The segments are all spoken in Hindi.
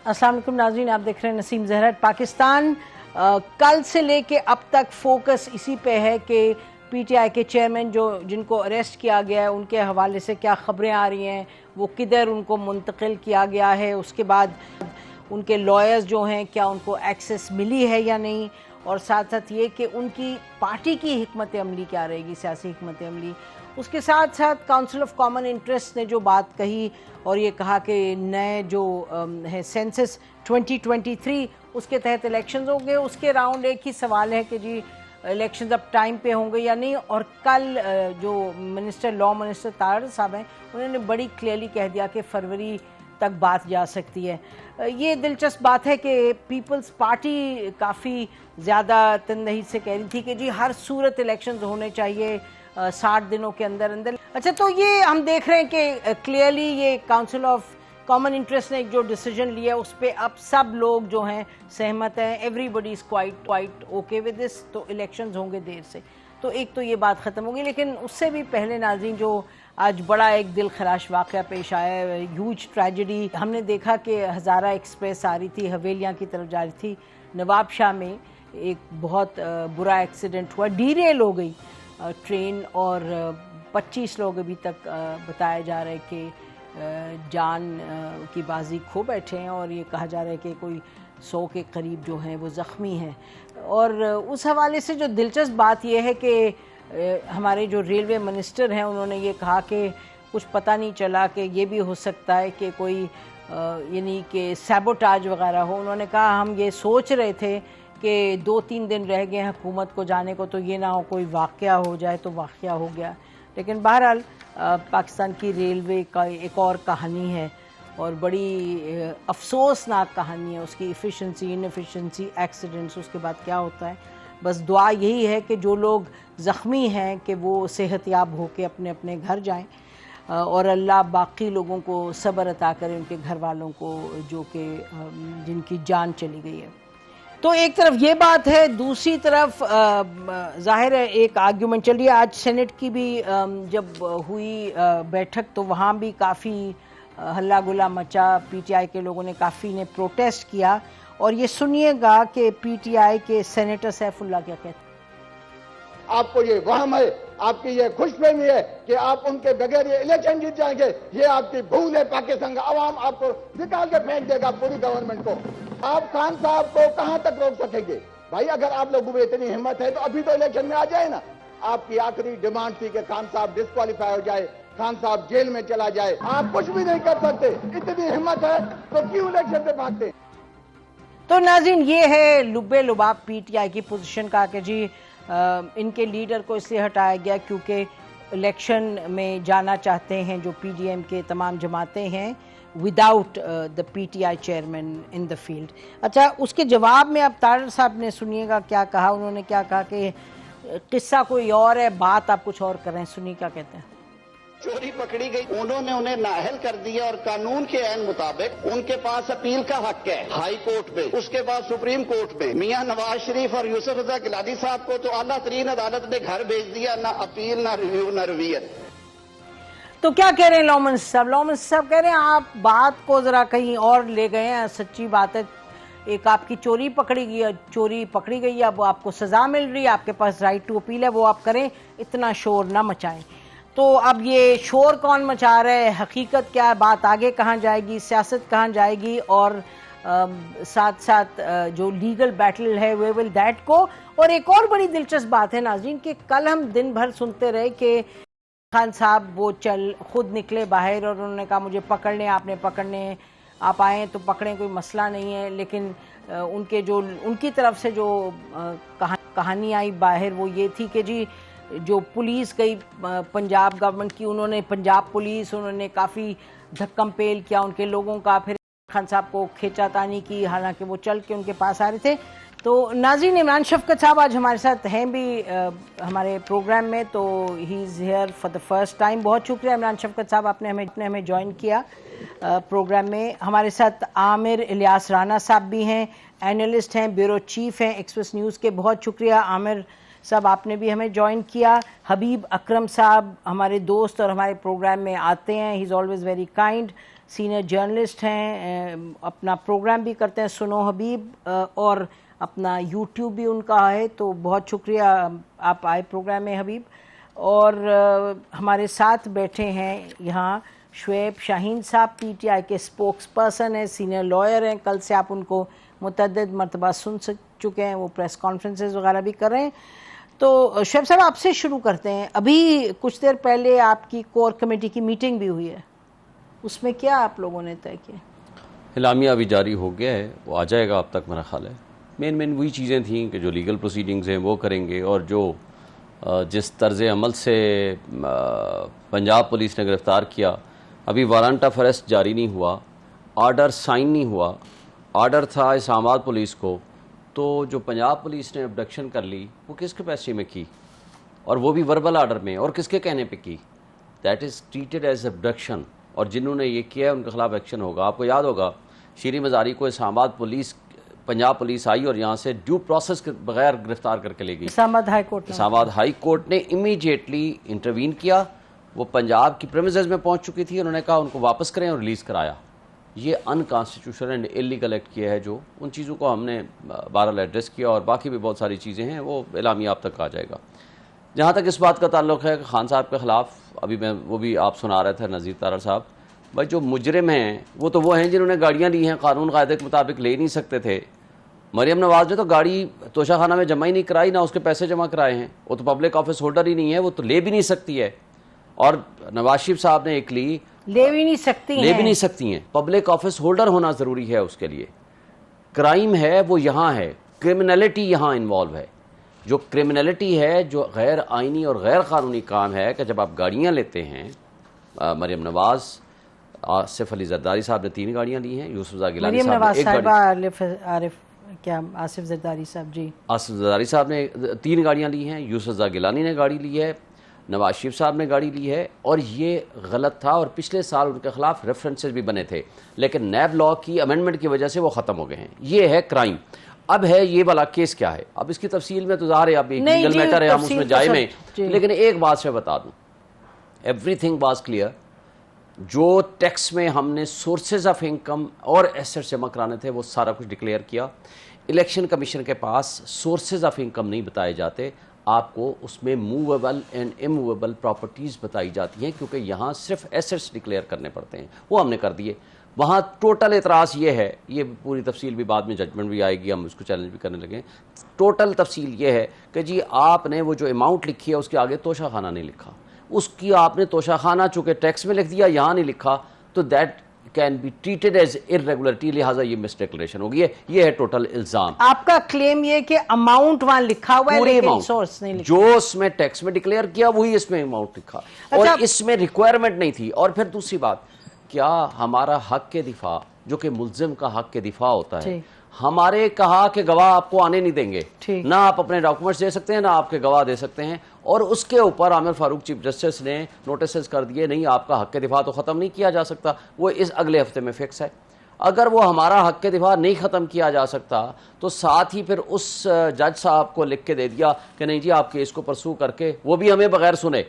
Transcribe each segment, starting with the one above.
अस्सलाम वालेकुम नाज़रीन, आप देख रहे हैं नसीम ज़हरत। पाकिस्तान कल से लेके अब तक फोकस इसी पे है कि पीटीआई के चेयरमैन जिनको अरेस्ट किया गया है उनके हवाले से क्या ख़बरें आ रही हैं, वो किधर उनको मुंतकिल किया गया है, उसके बाद उनके लॉयर्स जो हैं क्या उनको एक्सेस मिली है या नहीं, और साथ साथ ये कि उनकी पार्टी की हिकमत अमली क्या रहेगी, सियासी हिकमत अमली। उसके साथ साथ काउंसिल ऑफ कॉमन इंटरेस्ट ने जो बात कही और ये कहा कि नए जो है सेंसस 2023 उसके तहत इलेक्शंस होंगे, उसके राउंड एक ही सवाल है कि जी इलेक्शंस अब टाइम पे होंगे या नहीं। और कल जो लॉ मिनिस्टर तार साहब हैं उन्होंने बड़ी क्लियरली कह दिया कि फरवरी तक बात जा सकती है। ये दिलचस्प बात है कि पीपल्स पार्टी काफ़ी ज़्यादा तनदही से कह रही थी कि जी हर सूरत इलेक्शंस होने चाहिए 60 दिनों के अंदर अंदर। अच्छा, तो ये हम देख रहे हैं कि क्लियरली ये काउंसिल ऑफ कॉमन इंटरेस्ट ने जो डिसीजन लिया उस पर अब सब लोग जो हैं सहमत हैं, everybody is quite okay with this. तो इलेक्शंस होंगे देर से, तो एक तो ये बात ख़त्म होगी। लेकिन उससे भी पहले नाज़रीन, जो आज बड़ा एक दिल खराश वाक़या पेश आया है, ह्यूज ट्रेजेडी। हमने देखा कि हज़ारा एक्सप्रेस आ रही थी, हवेलियाँ की तरफ जा रही थी, नवाबशाह में एक बहुत बुरा एक्सीडेंट हुआ, डीरेल हो गई ट्रेन और 25 लोग अभी तक बताया जा रहा है कि जान की बाजी खो बैठे हैं, और ये कहा जा रहा है कि कोई 100 के करीब जो हैं वो ज़ख्मी हैं। और उस हवाले से जो दिलचस्प बात यह है कि हमारे जो रेलवे मिनिस्टर हैं उन्होंने ये कहा कि कुछ पता नहीं चला कि ये भी हो सकता है कि कोई यानी कि सैबोटाज वगैरह हो। उन्होंने कहा हम ये सोच रहे थे कि 2-3 दिन रह गए हुकूमत को जाने को, तो ये ना हो कोई वाक़या हो जाए, तो वाक़या हो गया। लेकिन बहरहाल पाकिस्तान की रेलवे का एक और कहानी है और बड़ी अफसोसनाक कहानी है, उसकी एफिशिएंसी, इनएफिशिएंसी, एक्सीडेंट्स, उसके बाद क्या होता है। बस दुआ यही है कि जो लोग ज़ख्मी हैं कि वो सेहतयाब होकर अपने अपने घर जाएं और अल्लाह बाकी लोगों को सब्र अता करे, उनके घर वालों को जो कि जिनकी जान चली गई है। तो एक तरफ ये बात है, दूसरी तरफ जाहिर है एक आर्ग्यूमेंट चल रही है। आज सेनेट की भी जब हुई बैठक तो वहाँ भी काफ़ी हल्ला गुल्ला मचा, पीटीआई के लोगों ने काफ़ी ने प्रोटेस्ट किया। और ये सुनिएगा कि पीटीआई के सेनेटर सैफुल्लाह क्या कहते हैं। आपको ये वहम है, आपकी ये खुशफहमी है कि आप उनके बगैर ये इलेक्शन जीत जाएंगे, ये आपकी भूल है। पाकिस्तान का अवाम आपको निकाल के फेंक देगा, पूरी गवर्नमेंट को। आप खान साहब को कहां तक रोक सकेंगे? भाई अगर आप लोगों में इतनी हिम्मत है तो अभी तो इलेक्शन में आ जाए ना। आपकी आखिरी डिमांड थी कि खान साहब डिस्क्वालीफाई हो जाए, खान साहब जेल में चला जाए। आप कुछ भी नहीं कर सकते, इतनी हिम्मत है तो क्यों इलेक्शन से भागते? तो नाज़रीन, ये है लुब्बे लुबाब पीटीआई की पोजीशन का कि जी इनके लीडर को इसलिए हटाया गया क्योंकि इलेक्शन में जाना चाहते हैं जो पीडीएम के तमाम जमातें हैं without the PTI chairman in the field. अच्छा, उसके जवाब में अब तार साहब ने सुनिएगा क्या कहा। उन्होंने क्या कहा कि किस्सा कोई और है, बात आप कुछ और कर रहे हैं। सुनिए क्या कहते हैं। चोरी पकड़ी गई, उन्होंने उन्हें नाअहल कर दिया और कानून के ऐन मुताबिक उनके पास अपील का हक है हाई कोर्ट में, उसके बाद सुप्रीम कोर्ट में। मियां नवाज शरीफ और यूसुफ रजा गिलानी साहब को तो आला तरीन अदालत ने घर भेज दिया, ना अपील, ना रिव्यू, ना रिवीजन। तो क्या कह रहे हैं लॉ मिनिस्टर साहब? लॉ मिनिस्टर साहब कह रहे हैं आप बात को जरा कहीं और ले गए हैं। सच्ची बात है, एक आपकी चोरी पकड़ी गई, अब आपको सजा मिल रही है, आपके पास राइट टू अपील है, वो आप करें, इतना शोर ना मचाएं। तो अब ये शोर कौन मचा रहा है, हकीकत क्या है, बात आगे कहाँ जाएगी, सियासत कहाँ जाएगी, और साथ साथ जो लीगल बैटल है वे विल दैट को। और एक और बड़ी दिलचस्प बात है नाज़रीन कि कल हम दिन भर सुनते रहे कि खान साहब वो खुद निकले बाहर और उन्होंने कहा मुझे पकड़ने, आपने पकड़ने, आप आए तो पकड़ें, कोई मसला नहीं है। लेकिन उनकी तरफ से जो कहानी आई बाहर वो ये थी कि जी जो पुलिस गई पंजाब गवर्नमेंट की, पंजाब पुलिस उन्होंने काफ़ी धक्कम पेल किया उनके लोगों का, फिर खान साहब को खींचातानी की, हालांकि वो चल के उनके पास आ रहे थे। तो नाज़रीन, इमरान शफकत साहब आज हमारे साथ हैं भी हमारे प्रोग्राम में, तो he is here for the first time. बहुत शुक्रिया इमरान शफकत साहब, आपने हमें ज्वाइन किया प्रोग्राम में। हमारे साथ आमिर इलियास राना साहब भी हैं, एनालिस्ट हैं, ब्यूरो चीफ हैं एक्सप्रेस न्यूज़ के। बहुत शुक्रिया आमिर साहब, आपने भी हमें ज्वाइन किया। हबीब अकरम साहब हमारे दोस्त और हमारे प्रोग्राम में आते हैं, he is always very kind. Senior journalist हैं, अपना प्रोग्राम भी करते हैं सुनो हबीब, और अपना यूट्यूब भी उनका है। तो बहुत शुक्रिया आप आए प्रोग्राम में हबीब। और हमारे साथ बैठे हैं यहाँ शुएब शाहीन साहब, पीटीआई के स्पोक्स पर्सन हैं, सीनियर लॉयर हैं। कल से आप उनको मुतअद्दिद मरतबा सुन चुके हैं, वो प्रेस कॉन्फ्रेंसेस वगैरह भी कर रहे हैं। तो शुएब साहब आपसे शुरू करते हैं। अभी कुछ देर पहले आपकी कोर कमेटी की मीटिंग भी हुई है, उसमें क्या आप लोगों ने तय किया? इलामिया अभी जारी हो गया है, वो आ जाएगा अब तक मेरा ख्याल है। मेन वही चीज़ें थी कि जो लीगल प्रोसीडिंग्स हैं वो करेंगे, और जो जिस तर्ज अमल से पंजाब पुलिस ने गिरफ़्तार किया, अभी वारंट ऑफ अरेस्ट जारी नहीं हुआ, आर्डर साइन नहीं हुआ। आर्डर था इस्लामाबाद पुलिस को, तो जो पंजाब पुलिस ने अबडक्शन कर ली वो किस कैपेसिटी में की, और वो भी वर्बल आर्डर में, और किसके कहने पे की? That is treated as abduction, और जिन्होंने ये किया है उनके खिलाफ एक्शन होगा। आपको याद होगा शीरी मज़ारी को इस्लामाबाद पुलिस, पंजाब पुलिस आई और यहाँ से ड्यू प्रोसेस के बगैर गिरफ्तार करके ले गई। इस्लामाबाद हाई कोर्ट ने इमीडिएटली इंटरवीन किया। वो पंजाब की प्रेमिसेस में पहुँच चुकी थी, उन्होंने कहा उनको वापस करें और रिलीज़ कराया। ये अनकॉन्स्टिट्यूशनल एंड इलीगल एक्ट किया है। जो उन चीज़ों को हमने बहरहाल एड्रेस किया, और बाकी भी बहुत सारी चीज़ें हैं, वो इलामी आप तक आ जाएगा। जहाँ तक इस बात का ताल्लुक है कि खान साहब के ख़िलाफ़, अभी मैं वो भी आप सुना रहे थे नज़ीर तारड़ साहब, भाई जो मुजरिम हैं वो हैं जिन्होंने गाड़ियाँ ली हैं, कानून कायदे के मुताबिक ले नहीं सकते थे। मरियम नवाज़ ने तो गाड़ी तोशाखाना में जमा ही नहीं कराई, ना उसके पैसे जमा कराए हैं। वो तो पब्लिक ऑफिस होल्डर ही नहीं है, वो तो ले भी नहीं सकती है। और नवाज शरीफ साहब ने एक ली, ले भी नहीं सकती हैं। पब्लिक ऑफिस होल्डर होना ज़रूरी है उसके लिए। क्राइम है वो यहाँ है, क्रिमिनलिटी यहाँ इन्वॉल्व है। जो क्रिमिनलिटी है, जो गैर आइनी और गैर कानूनी काम है कि जब आप गाड़ियाँ लेते हैं, मरियम नवाज, आसिफ अली जरदारी साहब ने 3 गाड़ियाँ ली हैं, यूसुफ गिलानी साहब ने 1 गाड़ी, आसिफ जरदारी साहब जी, आसिफ जरदारी साहब ने 3 गाड़ियाँ ली हैं, यूसुफ गिलानी ने गाड़ी ली है, नवाज शरीफ साहब ने गाड़ी ली है। और ये गलत था, और पिछले साल उनके खिलाफ रेफरेंसेस भी बने थे, लेकिन नैब लॉ की अमेंडमेंट की वजह से वो ख़त्म हो गए हैं। ये है क्राइम। अब है ये वाला केस क्या है, अब इसकी तफसील में तो ज़ाहिर है, अब एक लीगल मैटर है, हम उसमें जाए में, लेकिन एक बात से बता दूं, एवरीथिंग वाज क्लियर। जो टैक्स में हमने सोर्सेज ऑफ इनकम और एसेट्स जमा कराने थे वो सारा कुछ डिक्लेयर किया। इलेक्शन कमीशन के पास सोर्सेज ऑफ इनकम नहीं बताए जाते, आपको उसमें मूवेबल एंड इमूवेबल प्रॉपर्टीज़ बताई जाती हैं, क्योंकि यहाँ सिर्फ एसेट्स डिक्लेयर करने पड़ते हैं, वो हमने कर दिए। वहाँ टोटल एतराज़ ये है, ये पूरी तफसील भी बाद में जजमेंट भी आएगी, हम उसको चैलेंज भी करने लगे। टोटल तफसील ये है कि जी आपने वो जो अमाउंट लिखी है उसके आगे तोशाखाना नहीं लिखा, उसकी आपने तोशाखाना चूँकि टैक्स में लिख दिया, यहाँ नहीं लिखा, तो that can be treated as irregularity, लिहाजा ये मिसडिक्लेरेशन होगी। ये है टोटल इल्जाम। आपका क्लेम ये कि अमाउंट वहां लिखा हुआ है, लेकिन सोर्स नहीं लिखा। जो उसमें टैक्स में डिक्लेयर किया वही इसमें अमाउंट लिखा, और इसमें रिक्वायरमेंट नहीं थी। और फिर दूसरी बात, क्या हमारा हक के दिफा, जो कि मुल्जिम का हक के दिफा होता है, हमारे कहा कि गवाह आपको आने नहीं देंगे, ना आप अपने डॉक्यूमेंट्स दे सकते हैं, ना आपके गवाह दे सकते हैं, और उसके ऊपर आमिर फारूक चीफ जस्टिस ने नोटिस कर दिए, नहीं आपका हक के दिफा तो ख़त्म नहीं किया जा सकता, वो इस अगले हफ्ते में फिक्स है। अगर वो हमारा हक के दिफा नहीं ख़त्म किया जा सकता, तो साथ ही फिर उस जज साहब को लिख के दे दिया कि नहीं जी आप केस को परसू करके, वो भी हमें बगैर सुने,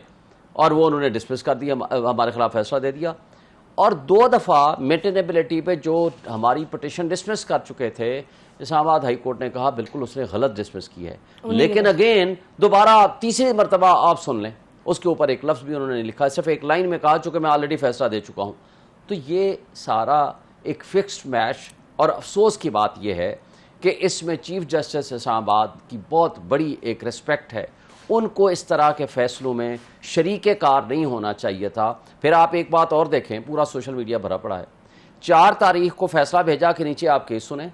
और वो उन्होंने डिस्मिस कर दिया, हमारे खिलाफ फैसला दे दिया। और 2 दफ़ा मेंटेनेबिलिटी पे जो हमारी पिटिशन डिसमिस कर चुके थे, इस्लामाबाद हाई कोर्ट ने कहा बिल्कुल उसने गलत डिसमिस की है, लेकिन अगेन दोबारा तीसरी मरतबा आप सुन लें, उसके ऊपर एक लफ्ज़ भी उन्होंने नहीं लिखा, सिर्फ एक लाइन में कहा चूँकि मैं ऑलरेडी फैसला दे चुका हूँ। तो ये सारा एक फिक्स्ड मैच, और अफसोस की बात यह है कि इसमें चीफ जस्टिस इस्लामाबाद की बहुत बड़ी एक रिस्पेक्ट है, उनको इस तरह के फैसलों में शरीके कार नहीं होना चाहिए था। फिर आप एक बात और देखें, पूरा सोशल मीडिया भरा पड़ा है, 4 तारीख को फैसला भेजा कि नीचे आप केस सुने,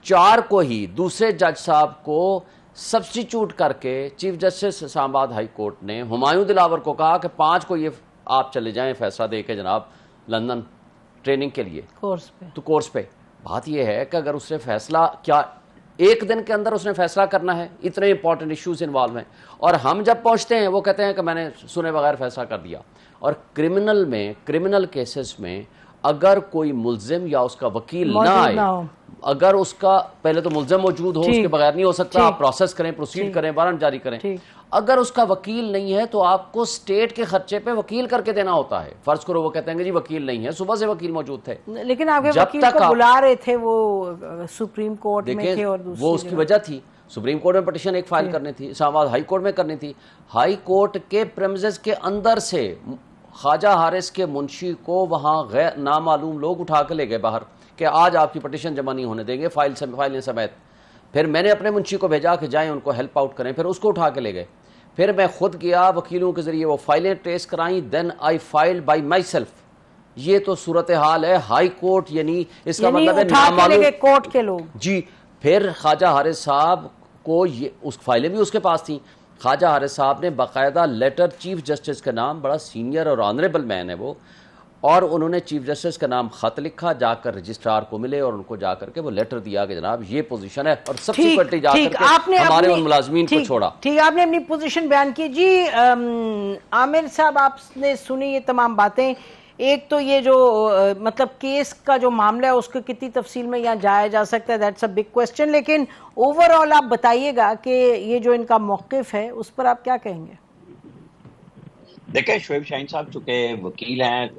4 को ही दूसरे जज साहब को सब्स्टिट्यूट करके chief justice Islamabad high court ने हुमायूं दिलावर को कहा कि 5 को ये आप चले जाएं फैसला दे के जनाब लंदन ट्रेनिंग के लिए, कोर्स पे। बात यह है कि अगर उसने फैसला, क्या 1 दिन के अंदर उसने फैसला करना है, इतने इंपॉर्टेंट इश्यूज इन्वॉल्व हैं, और हम जब पहुंचते हैं वो कहते हैं कि मैंने सुने बगैर फैसला कर दिया। और क्रिमिनल केसेस में अगर कोई मुल्जिम या उसका वकील ना आए, अगर उसका पहले तो मुल्ज़िम मौजूद हो, उसके बगैर नहीं हो सकता, आप प्रोसेस करें, प्रोसीड करें, वारंट जारी करें। अगर उसका वकील नहीं है तो आपको स्टेट के खर्चे पे वकील करके देना होता है। फर्ज करो वो कहते हैं कि जी वकील नहीं है, सुबह से वकील मौजूद थे, लेकिन आपके वकील को बुला रहे थे, वो सुप्रीम कोर्ट में थे और वो उसकी वजह थी, सुप्रीम कोर्ट में पिटीशन एक फाइल करनी थी, इस्लामाबाद हाई कोर्ट में करनी थी। हाई कोर्ट के प्रेमिसेस के अंदर से ख्वाजा हारिस के मुंशी को वहां गैर नामालूम लोग उठा के ले गए बाहर कि आज आपकी पिटीशन जमा नहीं होने देंगे फाइल समेत। फिर मैंने अपने मुंशी को भेजा कि जाएं उनको हेल्प आउट करें, फिर उसको उठा के ले गए। फिर मैं खुद गया, वकीलों के जरिए वो फाइलें ट्रेस कराई, then I filed by myself. ये तो सूरत हाल है हाई कोर्ट, यानी इसका मतलब है नामालूम कोर्ट के लोग जी। फिर ख्वाजा हारिस साहब को ये उस फाइलें भी उसके पास थी। ख्वाजा हारिस साहब ने बाकायदा लेटर चीफ जस्टिस का नाम, बड़ा सीनियर और ऑनरेबल मैन है वो, और उन्होंने चीफ जस्टिस का नाम खत लिखा, जाकर रजिस्ट्रार को मिले और उनको जाकर के वो लेटर दिया कि जनाब ये पोजीशन है, और सब्सिक्वेंटली जाकर के हमारे उन मुलाजमीन को छोड़ा। ठीक, आपने अपनी पोजीशन बयान की। जी आमिर साहब, आपने सुनी ये तमाम बातें। एक तो ये जो मतलब केस का जो मामला है उसको कितनी तफसील में यहाँ जाया जा सकता है, दैट्स अ बिग क्वेश्चन, लेकिन ओवरऑल आप बताइएगा कि ये जो इनका मौकिफ है उस पर आप क्या कहेंगे? देखें, शोएब शाहीन साहब चूंकि वकील हैं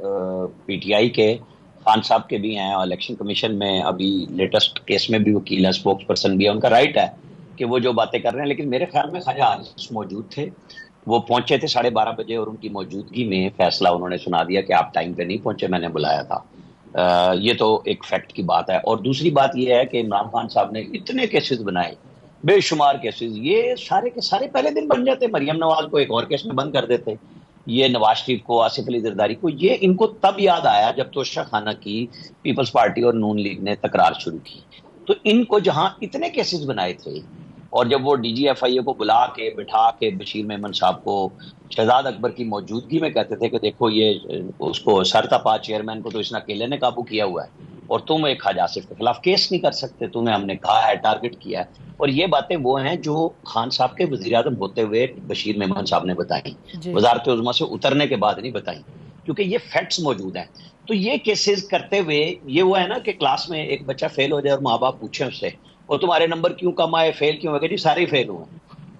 पीटीआई के, खान साहब के भी हैं और इलेक्शन कमीशन में अभी लेटेस्ट केस में भी वकील हैं, स्पोक्स पर्सन भी है, उनका राइट है कि वो जो बातें कर रहे हैं। लेकिन मेरे ख्याल में ख्वाजा हारिस मौजूद थे, वो पहुंचे थे 12:30 बजे और उनकी मौजूदगी में फैसला उन्होंने सुना दिया कि आप टाइम पे नहीं पहुंचे, मैंने बुलाया था। ये तो एक फैक्ट की बात है। और दूसरी बात ये है कि इमरान खान साहब ने इतने केसेस बनाए, बेशुमार केसेस, ये सारे के सारे पहले दिन बन जाते। मरियम नवाज को एक और केस में बंद कर देते, ये नवाज शरीफ को, आसिफ अली जरदारी को। ये इनको तब याद आया जब तोशा खाना की पीपल्स पार्टी और नून लीग ने तकरार शुरू की। तो इनको जहां इतने केसेस बनाए थे, और जब वो DGFIA को बुला के बिठा के बशीर मेमन साहब को शहजाद अकबर की मौजूदगी में कहते थे कि देखो ये उसको सरतपा चेयरमैन को तो इसने अकेले ने काबू किया हुआ है और तुम एक ख्वाजा आसिफ के खिलाफ केस नहीं कर सकते, तुम्हें हमने कहा है, टारगेट किया है। और ये बातें वो हैं जो खान साहब के वजीर आज़म होते हुए बशीर मेमन साहब ने बताई, वजारत उज़्मा से उतरने के बाद नहीं बताई, क्योंकि ये फैक्ट्स मौजूद हैं। तो ये केसेस करते हुए ये वो है ना कि क्लास में एक बच्चा फेल हो जाए और माँ बाप पूछे उससे, और तुम्हारे नंबर क्यों कम आए, फेल क्यों हो? जी सारे फेल हुए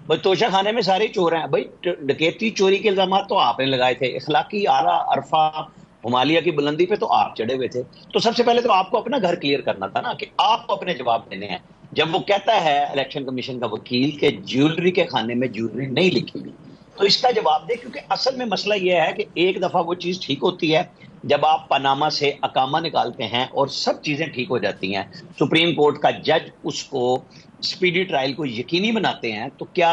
भाई, तोशा खाने में सारे चोर हैं भाई। डकैती चोरी के इल्जाम तो आपने लगाए थे, इखलाकी आला अरफा हिमालय की बुलंदी पे तो आप चढ़े हुए थे। तो सबसे पहले तो आपको अपना घर क्लियर करना था ना कि आपको अपने जवाब देने हैं। जब वो कहता है इलेक्शन कमीशन का वकील के ज्वेलरी के खाने में ज्वेलरी नहीं लिखी हुई, तो इसका जवाब दे, क्योंकि असल में मसला यह है कि एक दफा वो चीज ठीक होती है जब आप पनामा से अकामा निकालते हैं और सब चीजें ठीक हो जाती हैं, सुप्रीम कोर्ट का जज उसको स्पीडी ट्रायल को यकीनी बनाते हैं। तो क्या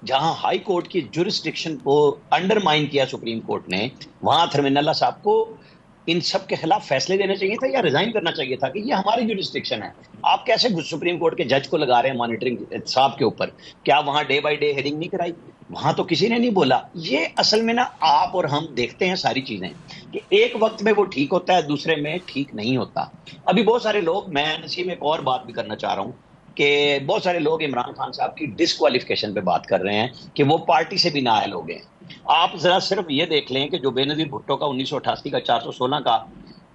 जहां हाई कोर्ट की जुरिस्डिक्शन को अंडरमाइन किया सुप्रीम कोर्ट ने, वहां थर्मिनल्ला साहब को इन सब के खिलाफ फैसले देने चाहिए था या रिजाइन करना चाहिए था कि ये हमारी जुरिस्डिक्शन है। आप कैसे सुप्रीम कोर्ट के जज को लगा रहे हैं मॉनिटरिंग साहब के ऊपर? क्या वहां डे बाय डे हेयरिंग नहीं कराई? वहां तो किसी ने नहीं बोला। ये असल में ना आप और हम देखते हैं सारी चीजें कि एक वक्त में वो ठीक होता है, दूसरे में ठीक नहीं होता। अभी बहुत सारे लोग, मैं नसीब में एक और बात भी करना चाह रहा हूँ कि बहुत सारे लोग इमरान खान साहब की डिस्क्वालिफिकेशन पे बात कर रहे हैं कि वो पार्टी से भी नाअहल हो गए। आप जरा सिर्फ ये देख लें कि जो बेनजीर भुट्टो का 1988 का 416 का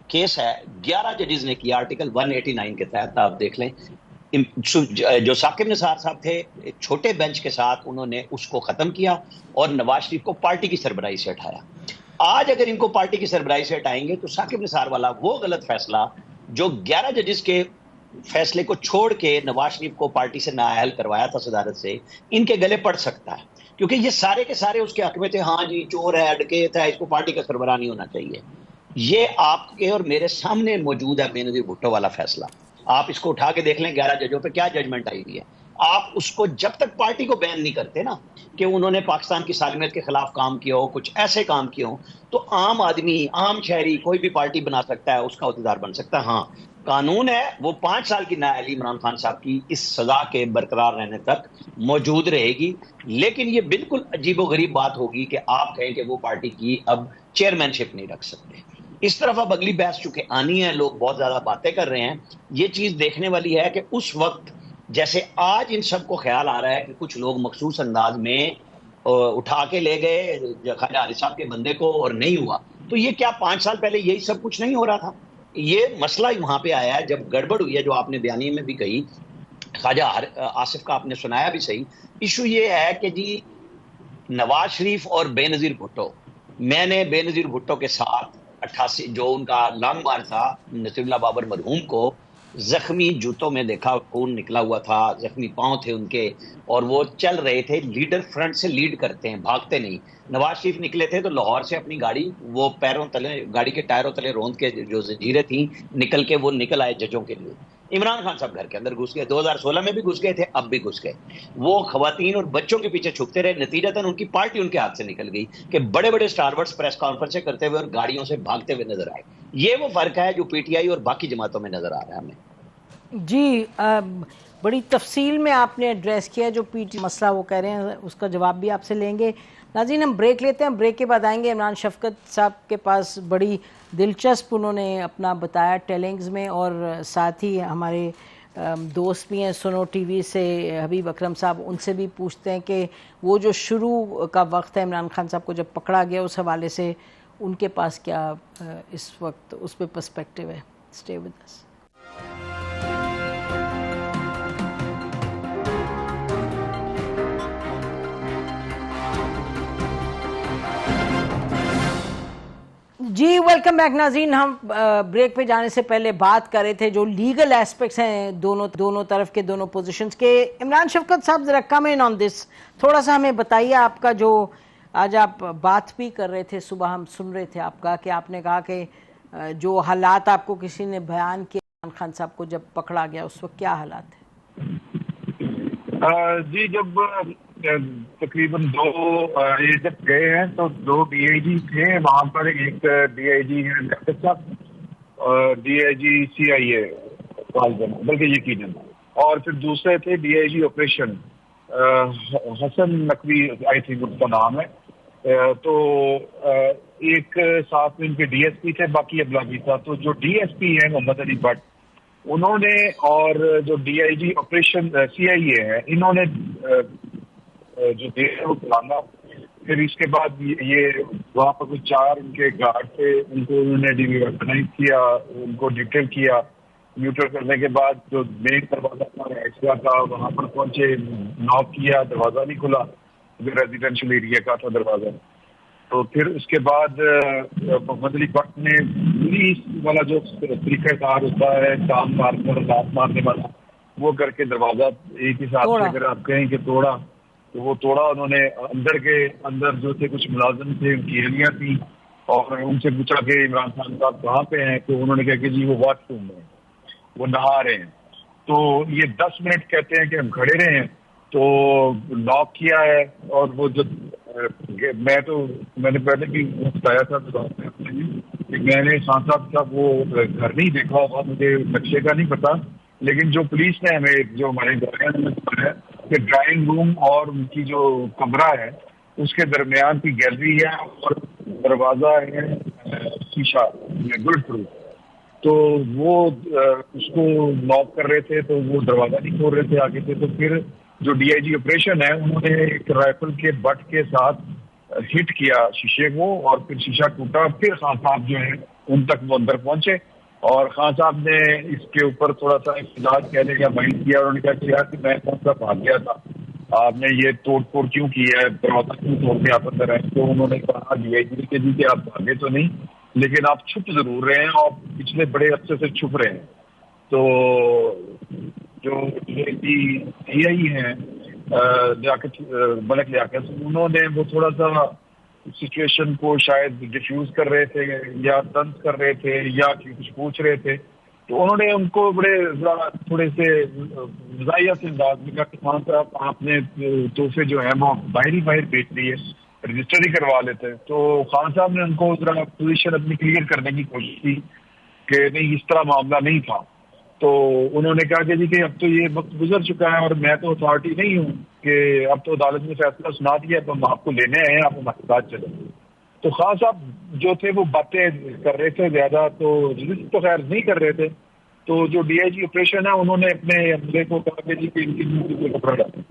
केस है, 11 जजेस ने किया आर्टिकल 189 के तहत। आप देख लें, जो साकिब निसार साहब थे, एक छोटे बेंच के साथ उन्होंने उसको खत्म किया और नवाज शरीफ को पार्टी की सरबराही से हटाया। आज अगर इनको पार्टी की सरबराही से हटाएंगे तो साकिब निसार वाला वो गलत फैसला जो 11 जजेस के फैसले को छोड़ के नवाज शरीफ को पार्टी से नाअहल करवाया था सदारत से, इनके गले पड़ सकता है, क्योंकि ये सारे के सारे उसके हक में थे। हाँ जी, चोर है, डकैत है, इसको पार्टी का सरबराह नहीं होना चाहिए। ये आपके और मेरे सामने मौजूद है बेनजीर भुट्टो वाला फैसला। आप इसको उठा के देख लें, 11 जजों पे क्या जजमेंट आई हुई है। आप उसको जब तक पार्टी को बैन नहीं करते ना कि उन्होंने पाकिस्तान की सालमियत के खिलाफ काम किया हो, कुछ ऐसे काम किए हो, तो आम आदमी, आम शहरी कोई भी पार्टी बना सकता है, उसका अहदेदार बन सकता है। हाँ, कानून है वो 5 साल की नाअहली इमरान खान साहब की इस सजा के बरकरार रहने तक मौजूद रहेगी। लेकिन ये बिल्कुल अजीबोगरीब बात होगी कि आप कहें कि वो पार्टी की अब चेयरमैनशिप नहीं रख सकते। इस तरफ अब अगली बहस चूंकि आनी है, लोग बहुत ज्यादा बातें कर रहे हैं। ये चीज देखने वाली है कि उस वक्त जैसे आज इन सबको ख्याल आ रहा है कि कुछ लोग मखसूस अंदाज में उठा के ले गए ख्वाजा हारिस साहब के बंदे को और नहीं हुआ, तो ये क्या 5 साल पहले यही सब कुछ नहीं हो रहा था? ये मसला वहां पे आया है जब गड़बड़ हुई है, जो आपने बयानी में भी कही, ख्वाजा आसिफ का आपने सुनाया भी सही। इशू ये है कि जी नवाज शरीफ और बेनजीर भुट्टो, मैंने बेनजीर भुट्टो के साथ 88 जो उनका लॉन्ग मार्च था नसीरुल्लाह बाबर मरहूम को जख्मी जूतों में देखा, खून निकला हुआ था, जख्मी पांव थे उनके, और वो चल रहे थे। लीडर फ्रंट से लीड करते हैं, भागते नहीं। नवाज शरीफ निकले थे तो लाहौर से अपनी गाड़ी वो पैरों तले, गाड़ी के टायरों तले रोंद के जो जंजीरें थी निकल के वो निकल आए जजों के लिए। इमरान खान साहब घर के अंदर घुस गए, 2016 में भी घुस गए थे, अब भी घुस गए। वो खवातीन और बच्चों के पीछे छुपते रहे, नतीजतन उनकी पार्टी उनके हाथ से निकल गई कि बड़े बड़े स्टारवर्ड्स प्रेस कॉन्फ्रेंस करते हुए और गाड़ियों से भागते हुए नजर आए। ये वो फर्क है जो पीटीआई और बाकी जमातों में नजर आ रहा है हमें। जी, बड़ी तफसील में आपने एड्रेस किया जो पीटी मसला वो कह रहे हैं, उसका जवाब भी आपसे लेंगे। नाज़रीन, हम ब्रेक लेते हैं, ब्रेक के बाद आएंगे। इमरान शफकत साहब के पास बड़ी दिलचस्प उन्होंने अपना बताया टेलिंग्स में, और साथ ही हमारे दोस्त भी हैं सुनो टीवी से हबीब अकरम साहब, उनसे भी पूछते हैं कि वो जो शुरू का वक्त है इमरान खान साहब को जब पकड़ा गया, उस हवाले से उनके पास क्या इस वक्त उस पर पर्सपेक्टिव है। Stay with us. जी, वेलकम बैक नाज़रीन। हम ब्रेक पे जाने से पहले बात कर रहे थे जो लीगल एस्पेक्ट्स हैं दोनों तरफ के, दोनों पोजीशंस के। इमरान शफकत साहब जरा कम इन ऑन दिस, थोड़ा सा हमें बताइए। आपका जो आज आप बात भी कर रहे थे, सुबह हम सुन रहे थे आपका कि आपने कहा कि जो हालात आपको किसी ने बयान किए इमरान खान साहब को जब पकड़ा गया, उस वक्त क्या हालात थे? जी, जब तकरीबन ये जब गए हैं तो 2 डीआईजी थे वहां पर। एक डीआईजी है डॉक्टर साहब और डीआईजी सीआईए बल्कि यकीनन, और फिर दूसरे थे DIG operation Hasan Naqvi, I think उनका नाम है। तो एक साथ में इनके डीएसपी थे, बाकी अबलागी था। तो जो डीएसपी है मोहम्मद अली भट्ट, उन्होंने, और जो डीआईजी ऑपरेशन सीआईए है, इन्होंने जो देखा वो चलाना। फिर इसके बाद ये वहाँ पर कुछ 4 उनके गार्ड थे, उनको उन्होंने डिवीजनाइज किया, उनको डिटेल किया। न्यूट्रल करने के बाद जो मेन दरवाजा हमारा एक्स्ट्रा था वहाँ पर पहुंचे, नॉक किया, दरवाजा नहीं खुला, जो रेजिडेंशियल एरिया का था दरवाजा। तो फिर उसके बाद मोहम्मद अली भट्ट ने पुलिस वाला जो तरीकाकार होता है, काम मारकर लात मारने वाला, वो करके दरवाजा एक ही साथ से, अगर आप कहें कि तोड़ा, तो वो तोड़ा उन्होंने। अंदर जो थे कुछ मुलाजिम थे, उनकी एहलियां थी, और उनसे पूछा कि इमरान खान साहब कहाँ पे हैं, तो उन्होंने कहा कि जी वो वॉशरूम में, वो नहा रहे हैं। तो ये 10 मिनट कहते हैं कि हम खड़े रहे हैं, तो लॉक किया है। और वो जो मैंने पहले भी बताया था कि मैंने खान साहब का वो घर नहीं देखा होगा, मुझे नक्शे का नहीं पता, लेकिन जो पुलिस ने हमें, जो हमारे गार्डियन ने बताया कि ड्राइंग रूम और उनकी जो कमरा है उसके दरमियान की गैलरी है और दरवाजा है शीशा बुलेट प्रूफ। तो वो उसको लॉक कर रहे थे, तो वो दरवाजा नहीं खोल रहे थे आगे से। तो फिर जो डीआईजी ऑपरेशन है, उन्होंने एक राइफल के बट के साथ हिट किया शीशे को, और फिर शीशा टूटा। फिर खान साहब जो है उन तक वो अंदर पहुंचे, और खान साहब ने इसके ऊपर थोड़ा सा इख्तिलाफ कहने का माइंड किया। उन्होंने कहा कि यार कि मैं कौन सा भाग गया था, आपने ये तोड़ फोड़ क्यों की है, दरवाजा क्यों तोड़ के आप अंदर आए? तो उन्होंने कहा डीआईजी के जी कि आप भागे तो नहीं, लेकिन आप छुप जरूर रहे हैं और पिछले बड़े अरसे से छुप रहे हैं। तो जो डीआई हैं मलिक लियाकत, उन्होंने वो थोड़ा सा सिचुएशन को शायद डिफ्यूज कर रहे थे, या तंज कर रहे थे, या कुछ पूछ रहे थे। तो उन्होंने उनको थोड़े से मज़ाहिया से अंदाज में कहा कि खान साहब आपने तोहफे जो है वो बाहर बेच दिए, रजिस्टर ही करवा लेते। तो खान साहब ने उनको जरा पोजीशन अपनी क्लियर करने की कोशिश की कि नहीं, इस तरह मामला नहीं था। तो उन्होंने कहा कि जी कि अब तो ये वक्त गुजर चुका है और मैं तो अथॉरिटी नहीं हूँ, कि अब तो अदालत ने फैसला सुना दिया, तो हम आपको लेने आए हैं, आप हमारे साथ चले। तो खान साहब जो थे वो बातें कर रहे थे ज्यादा, तो रिस्क तो खैर नहीं कर रहे थे। तो जो डीआईजी ऑपरेशन है, उन्होंने अपने अमले को कहा कि जी कि इनकी मुंह पे कपड़ा डाला।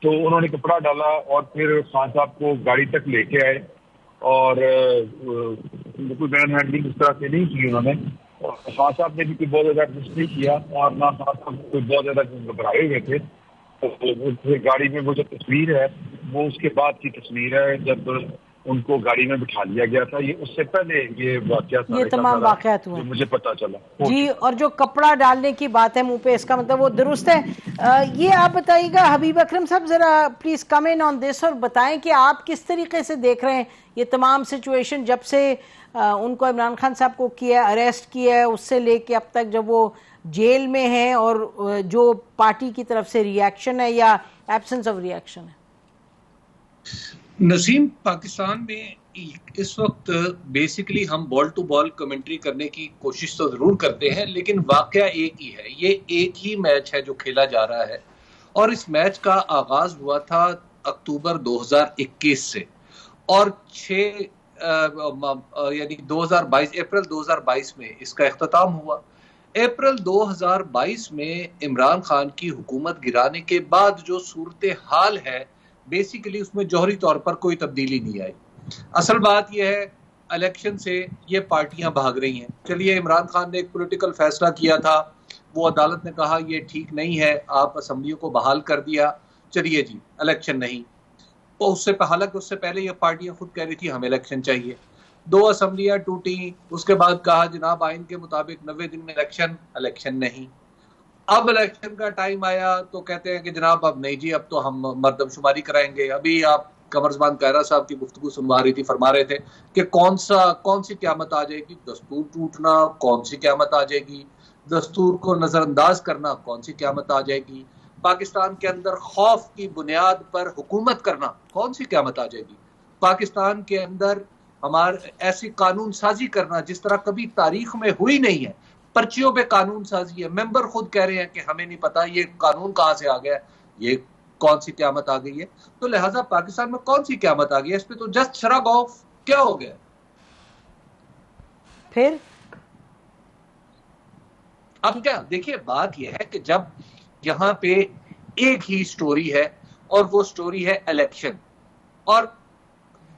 तो उन्होंने कपड़ा डाला और फिर खान साहब को गाड़ी तक लेके आए, और कोई बैन हैंडलिंग इस तरह से नहीं की उन्होंने। और खान साहब ने भी कोई बहुत ज्यादा एडजस्ट नहीं किया और ना खान साहब कोई बहुत ज्यादा घबराए हुए थे। तो गाड़ी में वो जो तस्वीर है वो उसके बाद की तस्वीर है जब उनको गाड़ी में बिठा लिया गया था। ये उससे पहले ये वाकया ये तमाम वाकयात हुए मुझे पता चला जी। और जो कपड़ा डालने की बात है मुंह पे, इसका मतलब वो दुरुस्त है। ये आप बताइएगा हबीब अकरम साहब, जरा please come in on this और बताएं कि आप किस तरीके से देख रहे हैं ये तमाम सिचुएशन, जब से उनको इमरान खान साहब को किया, अरेस्ट किया है, उससे लेके अब तक जब वो जेल में है, और जो पार्टी की तरफ से रिएक्शन है या एब्सेंस ऑफ रिएक्शन है। नसीम, पाकिस्तान में इस वक्त बेसिकली हम बॉल टू बॉल कमेंट्री करने की कोशिश तो जरूर करते हैं, लेकिन वाकया एक ही है। ये एक ही मैच है जो खेला जा रहा है और इस मैच का आगाज हुआ था अक्टूबर 2021 से और 6 यानी 2022 अप्रैल 2022 में इसका इख्तिताम हुआ। अप्रैल 2022 में इमरान खान की हुकूमत गिराने के बाद जो सूरत हाल है बेसिकली उसमें जौहरी तौर पर कोई तब्दीली नहीं आई। असल बात यह है इलेक्शन से ये पार्टियां भाग रही हैं। चलिए, इमरान खान ने एक पॉलिटिकल फैसला किया था, वो अदालत ने कहा ये ठीक नहीं है, आप असम्बलियों को बहाल कर दिया, चलिए जी इलेक्शन नहीं। तो हालांकि उससे पहले ये पार्टियां खुद कह रही थी हमें इलेक्शन चाहिए। 2 असम्बलियां टूटी, उसके बाद कहा जनाब आइन के मुताबिक 90 दिन में इलेक्शन नहीं। अब इलेक्शन का टाइम आया तो कहते हैं कि जनाब अब नहीं जी, अब तो हम मर्दमशुमारी कराएंगे। अभी आप कमर ज़मान कायरा साहब की गुफ्तगू सुनवा रही थी, फरमा रहे थे कि कौन सी क़यामत आ जाएगी, दस्तूर टूटना, कौन सी क़यामत आ जाएगी, दस्तूर को नजरअंदाज करना, कौन सी क़यामत आ जाएगी, पाकिस्तान के अंदर खौफ की बुनियाद पर हुकूमत करना, कौन सी क़यामत आ जाएगी, पाकिस्तान के अंदर हमारे ऐसी कानून साजी करना जिस तरह कभी तारीख में हुई नहीं है, पर्चियों पे कानून साजी है। मेंबर खुद कह रहे हैं कि हमें नहीं पता ये कानून कहां से आ गया, ये कौन सी क़यामत आ गई है। तो लिहाजा पाकिस्तान में कौन सी क़यामत आ गई है, इस पे तो जस्ट श्रग ऑफ, क्या हो गया फिर। अब क्या देखिए, बात यह है कि जब यहां पे एक ही स्टोरी है और वो स्टोरी है इलेक्शन, और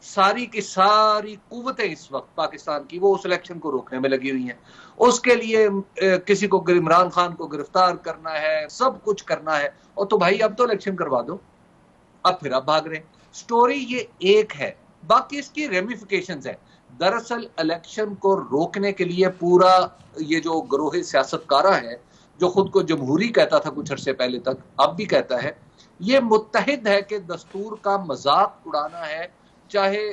सारी की सारी कुव्वतें इस वक्त पाकिस्तान की वो उस इलेक्शन को रोकने में लगी हुई हैं। उसके लिए किसी को इमरान खान को गिरफ्तार करना है, सब कुछ करना है, और तो भाई अब तो इलेक्शन करवा दो। अब फिर आप भाग रहे हैं। स्टोरी ये एक है, बाकी इसकी रेमिफिकेशंस है। दरअसल इलेक्शन को रोकने के लिए पूरा ये जो गिरोह सियासतकारा है, जो खुद को जमहूरी कहता था कुछ अरसे पहले तक, अब भी कहता है, ये मुत्तहिद है कि दस्तूर का मजाक उड़ाना है, चाहे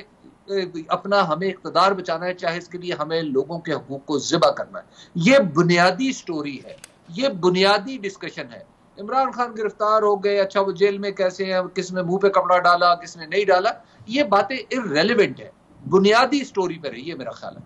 अपना हमें इक़्तिदार बचाना है, चाहे इसके लिए हमें लोगों के हकूक को ज़िबा करना है। ये बुनियादी स्टोरी है, ये बुनियादी डिस्कशन है। इमरान खान गिरफ्तार हो गए, अच्छा वो जेल में कैसे हैं, किसने मुंह पे कपड़ा डाला, किसने नहीं डाला, ये बातें इर्रेलेवेंट है। बुनियादी स्टोरी पर है ये, मेरा ख्याल है।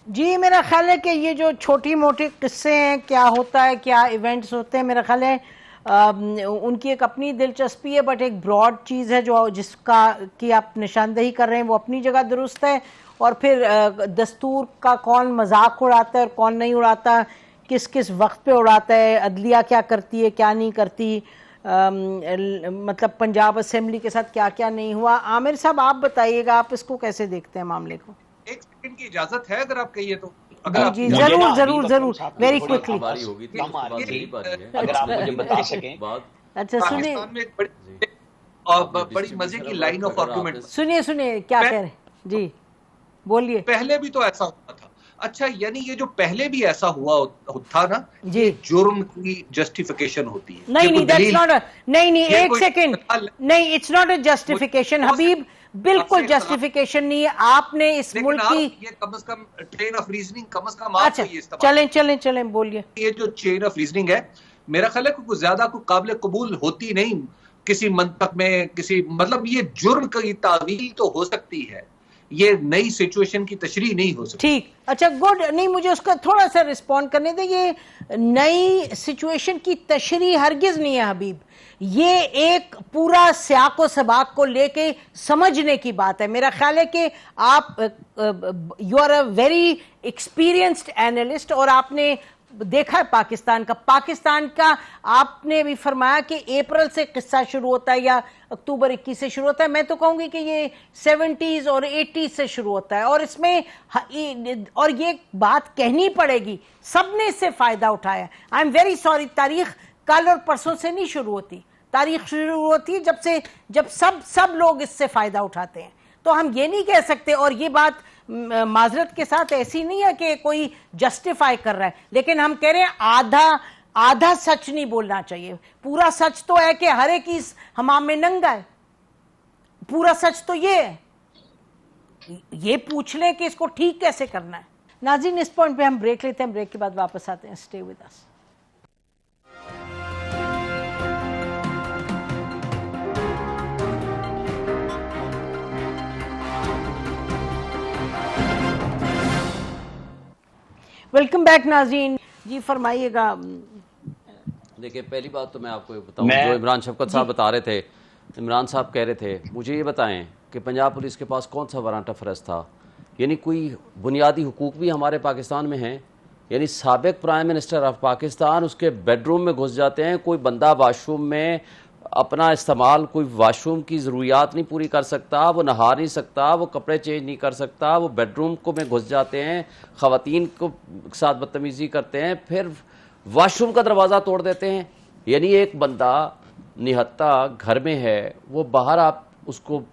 जी, मेरा ख्याल है कि ये जो छोटी मोटी किस्से हैं, क्या होता है, क्या इवेंट्स होते हैं, मेरा ख्याल है उनकी एक अपनी दिलचस्पी है, बट एक ब्रॉड चीज़ है जो जिसका की आप निशानदेही कर रहे हैं वो अपनी जगह दुरुस्त है। और फिर दस्तूर का कौन मजाक उड़ाता है और कौन नहीं उड़ाता, किस किस वक्त पे उड़ाता है, अदलिया क्या करती है क्या नहीं करती, मतलब पंजाब असेंबली के साथ क्या क्या नहीं हुआ। आमिर साहब आप बताइएगा, आप इसको कैसे देखते हैं मामले को। एक सेकंड की इजाजत है अगर आप कहिए तो। जी जरूर जरूर जरूर, वेरी क्विकली। अगर आप मुझे बता सकें। अच्छा सुनिए, बड़ी मजे की लाइन ऑफ आर्गुमेंट सुनिए क्या कह रहे हैं जी, बोलिए। पहले भी तो ऐसा हुआ था। अच्छा, यानी ये जो पहले भी ऐसा हुआ था ना जी, जुर्म की जस्टिफिकेशन होती है। नहीं दैट्स नॉट नहीं एक सेकंड, नहीं इट्स नॉट अ जस्टिफिकेशन हबीब, बिल्कुल जस्टिफिकेशन नहीं है। आपने इस मुल्क की ये कम से कम चेन ऑफ रीजनिंग कम से कम, अच्छा चलें बोलिए। ये जो चेन ऑफ रीजनिंग है, मेरा ख्याल है कुछ ज्यादा कोई काबिल कबूल होती नहीं किसी मंतक में, किसी मतलब ये जुर्म की तावील तो हो सकती है, ये नई सिचुएशन की तशरीह नहीं हो सकती। ठीक, अच्छा गुड, नहीं मुझे उसका थोड़ा सा रिस्पॉन्ड करने दे। ये नई सिचुएशन की तशरीह हरगिज नहीं है हबीब, ये एक पूरा सियाक व सबाक को लेके समझने की बात है। मेरा ख्याल है कि आप you are a very experienced analyst और आपने देखा है पाकिस्तान का आपने भी फरमाया कि अप्रैल से किस्सा शुरू होता है या अक्टूबर 21 से शुरू होता है। मैं तो कहूंगी कि ये 70s और 80s से शुरू होता है और इसमें और ये बात कहनी पड़ेगी, सबने इससे फायदा उठाया। आई एम वेरी सॉरी, तारीख कल और परसों से नहीं शुरू होती, तारीख शुरू होती है जब सब लोग इससे फायदा उठाते हैं। तो हम ये नहीं कह सकते, और ये बात माजरत के साथ ऐसी नहीं है कि कोई जस्टिफाई कर रहा है, लेकिन हम कह रहे हैं आधा सच नहीं बोलना चाहिए। पूरा सच तो है कि हर एक इस हमाम में नंगा है, पूरा सच तो ये है। ये पूछ लें कि इसको ठीक कैसे करना है। नाज़रीन, इस पॉइंट पे हम ब्रेक लेते हैं, ब्रेक के बाद वापस आते हैं। Stay with us. Welcome back नाज़रीन, जी फरमाइएगा। देखिए, पहली बात तो मैं आपको बताऊं, जो इमरान शफकत साहब बता रहे थे, इमरान साहब कह रहे थे मुझे ये बताएं कि पंजाब पुलिस के पास कौन सा वारंट ऑफ अरेस्ट था। यानी कोई बुनियादी हुकूक भी हमारे पाकिस्तान में हैं। यानी साबिक प्राइम मिनिस्टर ऑफ पाकिस्तान उसके बेडरूम में घुस जाते हैं, कोई बंदा वाशरूम में अपना इस्तेमाल, कोई वाशरूम की ज़रूरियात नहीं पूरी कर सकता, वो नहा नहीं सकता, वो कपड़े चेंज नहीं कर सकता, वो बेडरूम को में घुस जाते हैं, ख़वातीन को साथ बदतमीज़ी करते हैं, फिर वाशरूम का दरवाज़ा तोड़ देते हैं। यानी एक बंदा निहत्ता घर में है, वो बाहर, आप उसको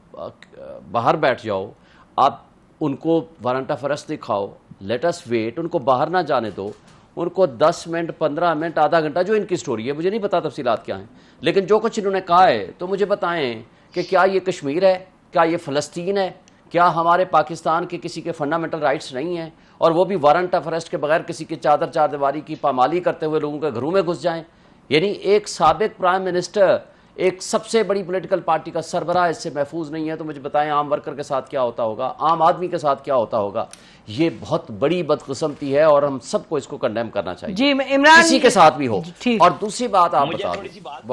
बाहर बैठ जाओ, आप उनको वारंट ऑफ अरेस्ट दिखाओ, लेट अस वेट, उनको बाहर ना जाने दो, उनको 10 मिनट 15 मिनट आधा घंटा, जो इनकी स्टोरी है मुझे नहीं पता तफसीलात क्या हैं, लेकिन जो कुछ इन्होंने कहा है तो मुझे बताएं कि क्या ये कश्मीर है, क्या ये फ़लस्तीन है, क्या हमारे पाकिस्तान के किसी के फंडामेंटल राइट्स नहीं हैं, और वो भी वारंट ऑफ अरेस्ट के बगैर किसी की चार दीवारी की पामाली करते हुए लोगों के घरों में घुस जाएं। यानी एक साबिक प्राइम मिनिस्टर, एक सबसे बड़ी पॉलिटिकल पार्टी का सरबराह इससे महफूज नहीं है। तो मुझे बताएं आम वर्कर के साथ क्या होता होगा, आम आदमी के साथ क्या होता होगा। ये बहुत बड़ी बदकिस्मती है और हम सबको इसको कंडेम करना चाहिए, जी इमरान, किसी के साथ भी हो। और दूसरी बात आप बता दें,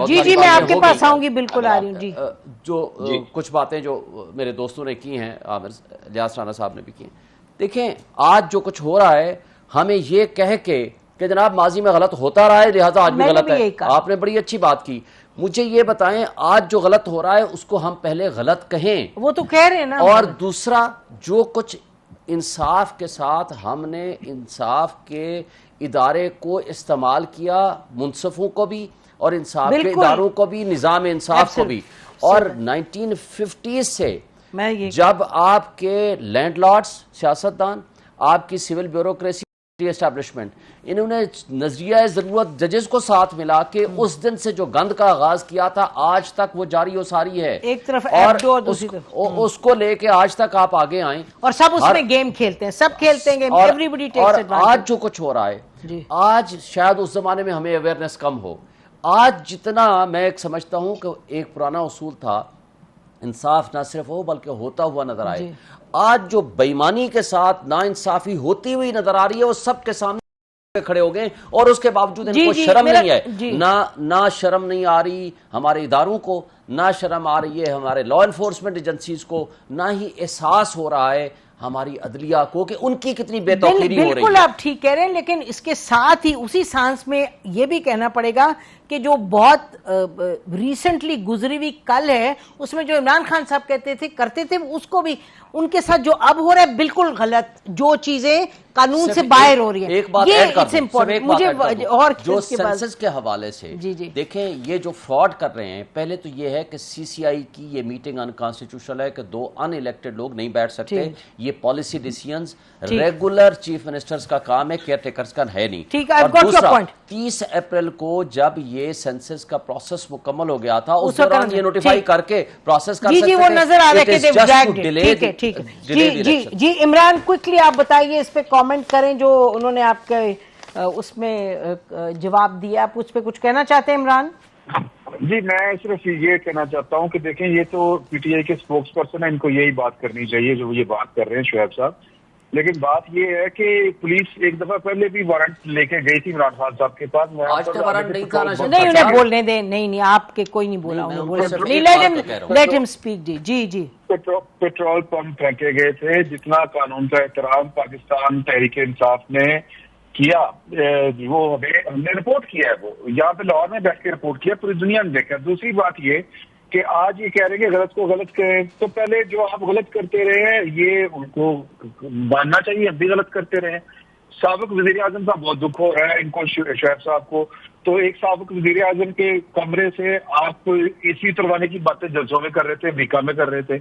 जी मैं आपके पास आऊंगी, बिल्कुल आ रही हूँ जी। जो कुछ बातें जो मेरे दोस्तों ने की हैं, आमिर लियास राना साहब ने भी की हैं, देखें आज जो कुछ हो रहा है, हमें ये कह के कि जनाब माजी में गलत होता रहा है लिहाजा आज भी गलत है, आपने बड़ी अच्छी बात की। मुझे ये बताएं आज जो गलत हो रहा है उसको हम पहले गलत कहें, वो तो कह रहे हैं ना। और दूसरा, जो कुछ इंसाफ के साथ हमने इंसाफ के इदारे को इस्तेमाल किया, मुनसफों को भी और इंसाफ के इदारों को भी, निज़ाम इंसाफ को भी, और 1950 से जब आपके लैंडलॉर्ड्स, सियासतदान, आपकी सिविल ब्यूरोक्रेसी एस्टैब्लिशमेंट, इन्होंने नजरिया ज़रूरत जजेस को साथ मिला के उस दिन से जो गंद का आगाज किया था आज तक वो जारी हो सारी है। एक तरफ और उसको लेके आज तक आप आगे आए और सब उसमें गेम खेलते हैं, सब खेलते हैं गेम, एवरीबॉडी टेक्स एडवांटेज। आज जो कुछ हो रहा है, आज शायद उस जमाने में हमें अवेयरनेस कम हो, आज जितना मैं एक समझता हूं कि एक पुराना उसूल था, इंसाफ ना सिर्फ हो बल्कि होता हुआ नजर आए। आज जो बेईमानी के साथ नाइंसाफी होती हुई नजर आ रही है, वो सबके सामने खड़े हो गए और उसके बावजूद इनको शर्म नहीं है। ना शर्म नहीं आ रही हमारे इदारों को, ना शर्म आ रही है हमारे लॉ एनफोर्समेंट एजेंसीज को, ना ही एहसास हो रहा है हमारी अदलिया को कि उनकी कितनी बेतौकीरी हो रही है। बिल्कुल आप ठीक कह रहे हैं, लेकिन इसके साथ ही उसी सांस में यह भी कहना पड़ेगा कि जो बहुत रिसेंटली गुजरी हुई कल है, उसमें जो इमरान खान साहब करते थे उसको भी, उनके साथ जो अब हो रहा है बिल्कुल गलत, जो चीजें कानून से बाहर हो रही है। एक बात ये इट्स इम्पोर्टेंट मुझे, और जो सेंसस के हवाले से देखें, ये जो फ्रॉड कर रहे हैं, पहले तो ये है कि सीसीआई की ये मीटिंग अनकॉन्स्टिट्यूशनल है कि 2 अनइलेक्टेड लोग नहीं बैठ सकते। ये policy decisions regular chief ministers का काम है, केयर टेकर्स का है नहीं। और दूसरा, 30 अप्रैल को जब ये सेंसस का प्रोसेस मुकम्मल हो गया था, उस दौरान ये नोटिफाई करके प्रोसेस कर सकते थे। वो नजर आ रहा है। ठीक है जी इमरान, क्विकली आप बताइए, इस पे कमेंट करें जो उन्होंने आपके उसमें जवाब दिया, आप उस पे कुछ कहना चाहते हैं इमरान? जी मैं सिर्फ ये कहना चाहता हूं कि देखें, ये तो पीटीआई के स्पोक्स पर्सन है, इनको यही बात करनी चाहिए जो ये बात कर रहे हैं शुएब साहब। लेकिन बात ये है कि पुलिस एक दफा पहले भी वारंट लेके गई थी इमरान खान साहब के पास। आज तो वारंट नहीं था ना, नहीं उन्हें बोलने दें। नहीं आपके कोई नहीं बोला, लेट हिम स्पीक। जी पेट्रोल पंप फेंके गए थे। जितना कानून का एहतराम पाकिस्तान तहरीक इंसाफ ने किया, वो हमने रिपोर्ट किया है, वो यहाँ पे लाहौर में बैठ के रिपोर्ट किया, पूरी दुनिया ने देखा। दूसरी बात ये कि आज ये कह रहे हैं कि गलत को गलत करें, तो पहले जो आप गलत करते रहे हैं ये उनको मानना चाहिए, हम भी गलत करते रहे। साबिक वजीर आजम का बहुत दुख हो रहा है इनको, शोएब साहब को। तो एक साबिक वजीर आजम के कमरे से आप एसी उतरवाने की बातें जलसों में कर रहे थे, अमेरिका में कर रहे थे।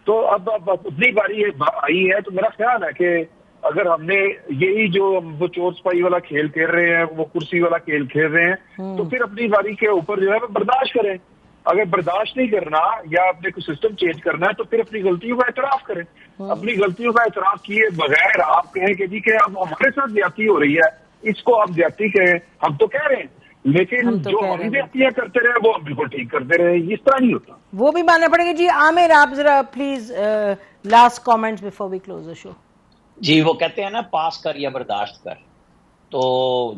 तो अब उतनी बारी आई है, तो मेरा ख्याल है कि अगर हमने यही जो वो चोर सिपाही वाला खेल खेल रहे हैं, वो कुर्सी वाला खेल खेल रहे हैं, तो फिर अपनी बारी के ऊपर जो है वो बर्दाश्त करें। अगर बर्दाश्त नहीं करना या अपने को सिस्टम चेंज करना है तो फिर अपनी गलतियों का एतराफ करें। अपनी गलतियों का एतराफ किए बगैर आप कहें कि जी कि अब हमारे साथ ज्यादती हो रही है, इसको आप ज्यादती कहें, हम तो कह रहे हैं, लेकिन जो हम ज्यादतियां करते रहे वो हम बिल्कुल ठीक करते रहे, इस तरह नहीं होता। वो भी मानना पड़ेगा। जी आमिर, आप जरा please last comments before we close the show. जी, वो कहते हैं ना, पास कर या बर्दाश्त कर। तो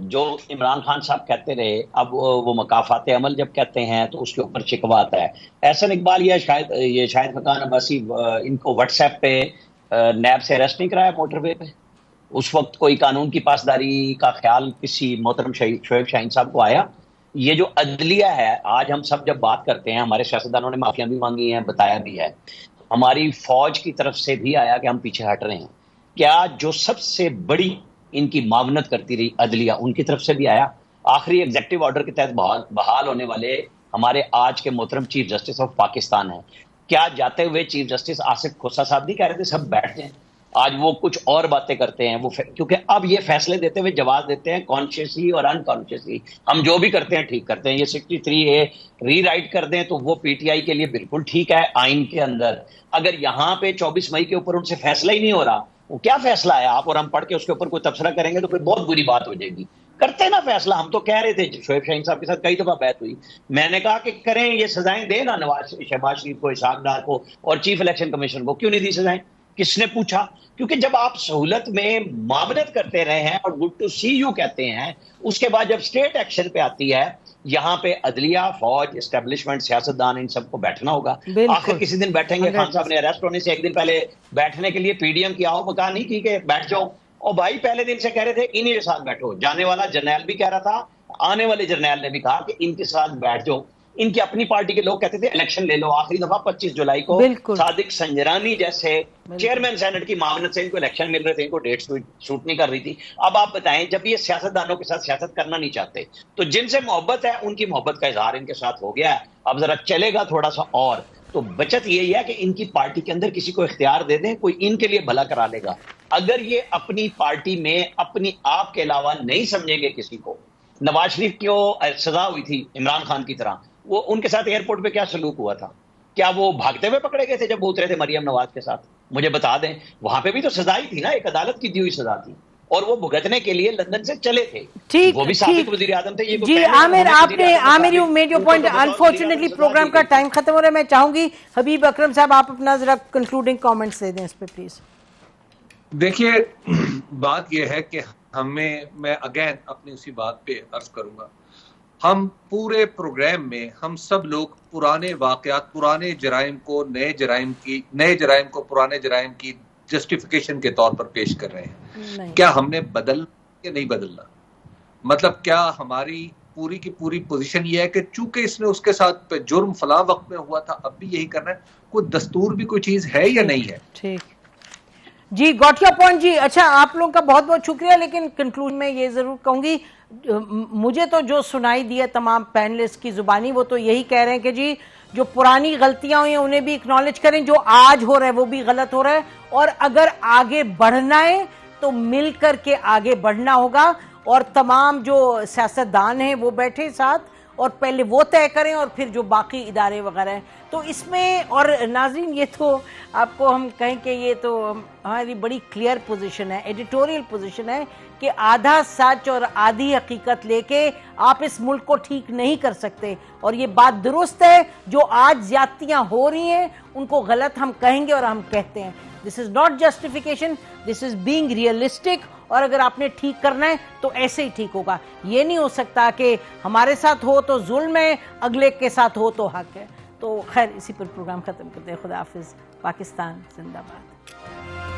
जो इमरान खान साहब कहते रहे, अब वो मकाफात अमल जब कहते हैं तो उसके ऊपर शिकवा आता है। एहसन इकबाल या शाहिद फकान अब्बासी, इनको व्हाट्सएप पे नैब से अरेस्ट नहीं कराया मोटरवे पे? उस वक्त कोई कानून की पासदारी का ख्याल किसी मोहतरम शोएब शाहीन साहब को आया? ये जो अदलिया है, आज हम सब जब बात करते हैं, हमारे सियासतदानों ने माफियां भी मांगी हैं, बताया भी है, हमारी फौज की तरफ से भी आया कि हम पीछे हट रहे हैं। क्या जो सबसे बड़ी इनकी मावनत करती रही अदलिया, उनकी तरफ से भी आया? आखिरी एग्जेक्टिव ऑर्डर के तहत बहाल होने वाले हमारे आज के मोहतरम चीफ जस्टिस ऑफ पाकिस्तान है, क्या जाते हुए चीफ जस्टिस आसिफ खोसा साहब नहीं कह रहे थे सब बैठ जाएं? आज वो कुछ और बातें करते हैं, वो क्योंकि अब ये फैसले देते हुए जवाब देते हैं कॉन्शियसली और अनकॉन्शियसली। हम जो भी करते हैं ठीक करते हैं। ये 63A रीराइट कर दें तो वो पीटीआई के लिए बिल्कुल ठीक है आइन के अंदर। अगर यहाँ पे 24 मई के ऊपर उनसे फैसला ही नहीं हो रहा, वो क्या फैसला है? आप और हम पढ़ के उसके ऊपर कोई तबसरा करेंगे तो फिर बहुत बुरी बात हो जाएगी। करते ना फैसला। हम तो कह रहे थे, शोएब शाहीन साहब के साथ कई दफा बात हुई, मैंने कहा कि करें, ये सजाएं दें ना शहबाज शरीफ को, इसहाक डार को और चीफ इलेक्शन कमीशन को। क्यों नहीं दी सजाएं? किसने पूछा? क्योंकि जब आप सहूलत में मामलत करते रहे हैं और गुड टू सी यू कहते हैं, उसके बाद जब स्टेट एक्शन पे आती है, यहाँ पे अदलिया, फौज, एस्टेब्लिशमेंट, सियासतदान, इन सबको बैठना होगा। आखिर किसी दिन बैठेंगे। खान साहब ने अरेस्ट होने से एक दिन पहले बैठने के लिए पीडीएम की आओ मकान नहीं की कि बैठ जाओ। और भाई पहले दिन से कह रहे थे इन्हीं के साथ बैठो। जाने वाला जर्नैल भी कह रहा था, आने वाले जर्नैल ने भी कहा कि इनके साथ बैठ जाओ। इनकी अपनी पार्टी के लोग कहते थे इलेक्शन ले लो। आखिरी दफा 25 जुलाई को सादिक संजरानी जैसे चेयरमैन सेनेट की मामलत से इनको इलेक्शन मिल रहे थे, इनको डेट सूट नहीं कर रही थी। अब आप बताएं, जब ये सियासतदानों के साथ सियासत करना नहीं चाहते तो जिनसे मोहब्बत है उनकी मोहब्बत का इजहार इनके साथ हो गया है। अब जरा चलेगा थोड़ा सा और, तो बचत यही है कि इनकी पार्टी के अंदर किसी को इख्तियार दे दें, कोई इनके लिए भला करा लेगा। अगर ये अपनी पार्टी में अपनी आप के अलावा नहीं समझेंगे किसी को, नवाज शरीफ की सजा हुई थी इमरान खान की तरह, वो उनके साथ एयरपोर्ट पे क्या सलूक हुआ था? क्या वो भागते हुए पकड़े गए थे जब वो उतरे थे मरियम नवाज के साथ? मुझे बता दें, वहां पे भी तो सजा ही थी ना, एक अदालत की दी हुई सजा थी, और वो भुगतने के लिए लंदन से चले थे। ठीक, वो भी साबिक वजीर आजम थे। जी आमिर, आपने you made your point. Unfortunately programme का टाइम खत्म हो रहा है। मैं चाहूंगी हबीब अकरम साहब आप अपना जरा कंक्लूडिंग कमेंट्स दे दें इस पे प्लीज। देखिए, बात यह है कि मैं अगेन अपनी उसी बात पे अर्ज करूंगा, हम पूरे प्रोग्राम में हम सब लोग पुराने वाकयात, पुराने जराइम को नए जराइम को पुराने जराइम की जस्टिफिकेशन के तौर पर पेश कर रहे हैं। क्या हमने बदलना या नहीं बदलना? मतलब क्या हमारी पूरी की पूरी पोजीशन ये है कि चूंकि इसने उसके साथ जुर्म फला वक्त में हुआ था, अब भी यही करना है? कोई दस्तूर भी कोई चीज है या नहीं है? ठीक जी, गॉट योर पॉइंट जी। अच्छा, आप लोगों का बहुत बहुत शुक्रिया। लेकिन कंक्लूजन में ये जरूर कहूंगी, मुझे तो जो सुनाई दिया तमाम पैनलिस्ट की जुबानी, वो तो यही कह रहे हैं कि जी जो पुरानी गलतियां हुई हैं उन्हें भी एक्नॉलेज करें, जो आज हो रहा है वो भी गलत हो रहा है, और अगर आगे बढ़ना है तो मिल करके आगे बढ़ना होगा। और तमाम जो सियासतदान हैं वो बैठे साथ और पहले वो तय करें और फिर जो बाकी इदारे वगैरह हैं। तो इसमें, और नाज़रीन ये तो आपको हम कहें कि ये तो हमारी बड़ी क्लियर पोजीशन है, एडिटोरियल पोजीशन है कि आधा सच और आधी हकीकत लेके आप इस मुल्क को ठीक नहीं कर सकते। और ये बात दुरुस्त है, जो आज ज्यादतियां हो रही हैं उनको गलत हम कहेंगे और हम कहते हैं। This is not justification, this is being realistic. और अगर आपने ठीक करना है तो ऐसे ही ठीक होगा। ये नहीं हो सकता कि हमारे साथ हो तो जुल्म है, अगले के साथ हो तो हक है। तो खैर, इसी पर प्रोग्राम खत्म करते हैं। खुदा हाफिज। पाकिस्तान जिंदाबाद।